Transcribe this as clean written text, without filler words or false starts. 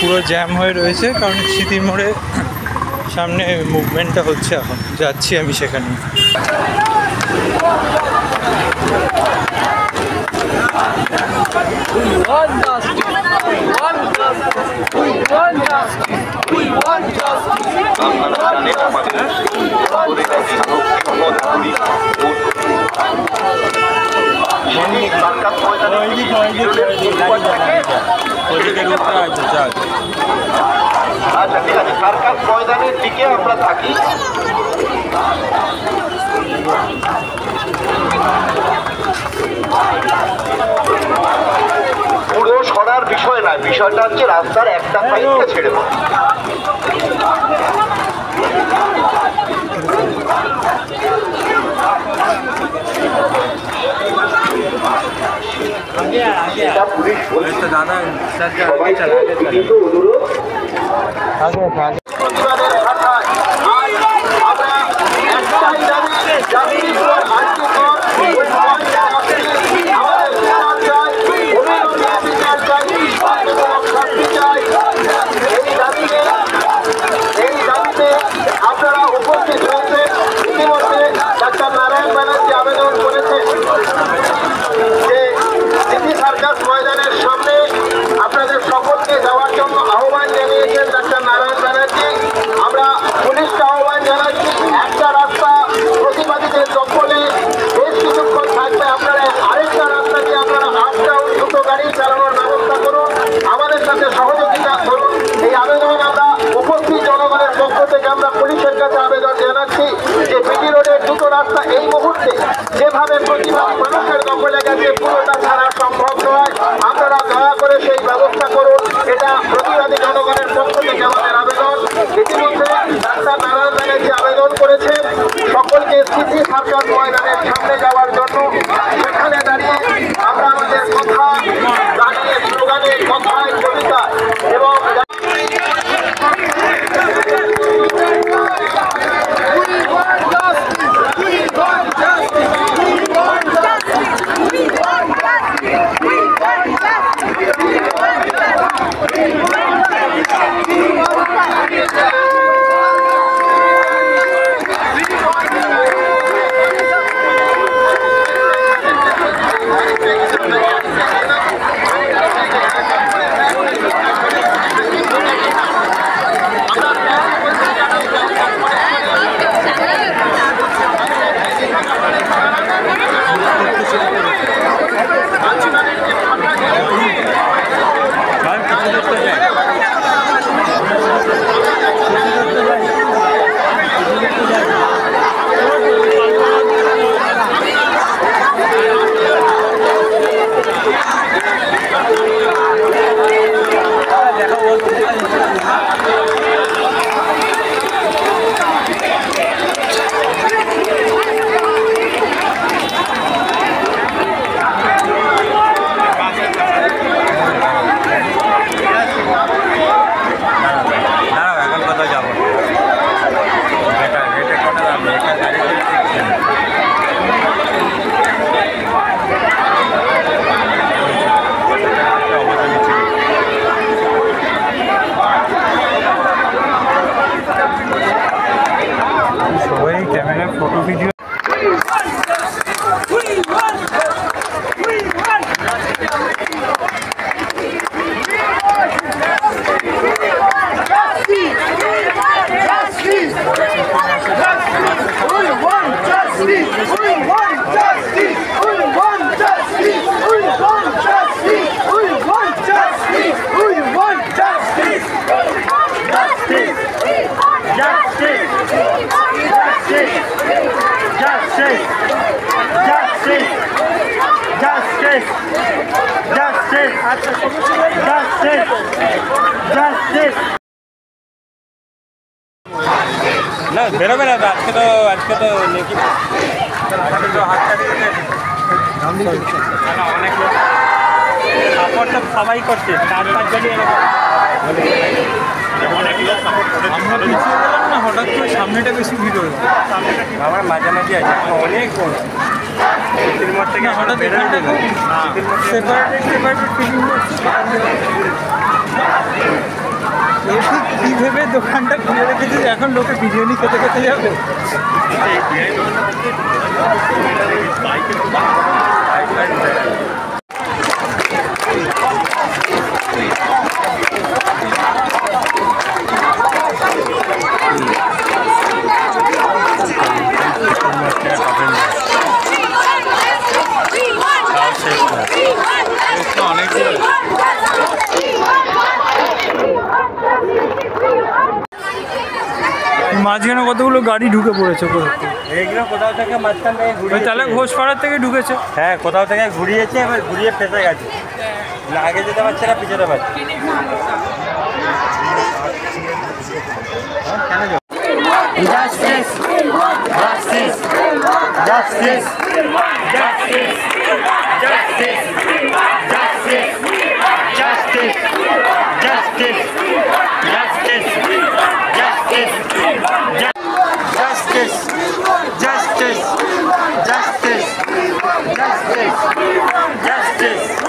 পুরো জ্যাম হয়ে রয়েছে, কারণ স্মৃতির মোড়ে সামনে মুভমেন্টটা হচ্ছে। এখন যাচ্ছি আমি সেখানে। আচ্ছা ঠিক আছে, সার্কাস ময়দানের দিকে আমরা থাকি। পুরো সরার বিষয় না, বিষয়টা হচ্ছে রাস্তার একটা সাইডকে ছেড়ে দেবো। পুলিশ বলছে দাদা সবাই কিন্তু অনুরোধ আপনারা উপস্থিত হয়েছে। ইতিমধ্যে ডাক্তার নারায়ণ ব্যানার্জি আবেদন করেছেন যে সিটি সার্কাস ময়দানের সামনে আপনাদের সকলকে যাওয়ার জন্য আহ্বান জানিয়েছেন ডাক্তার নারায়ণ ব্যানার্জি। আমরা পুলিশকে আহ্বান জানাচ্ছি, একটা রাস্তা প্রতিবাদীদের দখলে বেশ কিছুক্ষণ থাকবে, আপনারা আরেকটা রাস্তা দিয়ে আপনারা আপ ডাউন দ্রুত গাড়ি চালানোর ব্যবস্থা করুন, আমাদের সাথে সহযোগিতা করুন। এই আবেদন আমরা উপস্থিত জনগণের পক্ষ থেকে আমরা পুলিশের কাছে আবেদন জানাচ্ছি যে বিটি রোডের দুটো রাস্তা এই মুহূর্তে যেভাবে প্রতিবাদী মানুষের দখলে গেছে পুরোটা ছাড়া সম্ভব নয়। আপনারা দয়া করে সেই ব্যবস্থা করুন, এটা প্রতিবাদী জনগণের পক্ষ থেকে আমাদের আবেদন। ইতিমধ্যে ডাক্তার নারায়ণ ব্যানার্জি আবেদন করেছেন সকলকে সিটি সার্কাস ময়দানের সামনে যাওয়ার জন্য। সেখানে দাঁড়িয়ে আমরা আমাদের কথা দাঁড়িয়ে স্লোগানে কথায় কবিতা এবং না বেরোবে না, আজকে তো নেকি অনেক লোক সাপোর্ট তো সবাই করছে, 4-5 আমরা পিছিয়ে গেলাম না, হঠাৎ করে সামনেটা বেশি ভিড় হয়েছে। আমার মাঝামাঝি আছে, অনেক স্মৃতির মোড় থেকে হঠাৎ বেরোয় দেবো, সেপারেট ফিলিং হচ্ছে। দোকানটা খুলে রেখেছে, এখন লোকে বিরিয়ানি খেতে খেতে যাবে। মাঝখানে কতগুলো গাড়ি ঢুকে পড়েছে, এইগুলো কোথাও থেকে মাঝখান থেকে ঘুরিয়ে, তাহলে ঘোষপাড়ার থেকে ঢুকেছে। হ্যাঁ কোথাও থেকে ঘুরিয়েছে, এবার ঘুরিয়ে ফেসে গেছে, আগে যেতে পারছে না পিছনে পারছে। Justice! Justice! Justice! Justice! Justice! Justice! Justice! Justice! Justice! Justice! Justice! Justice! Justice! Justice! Justice! Justice!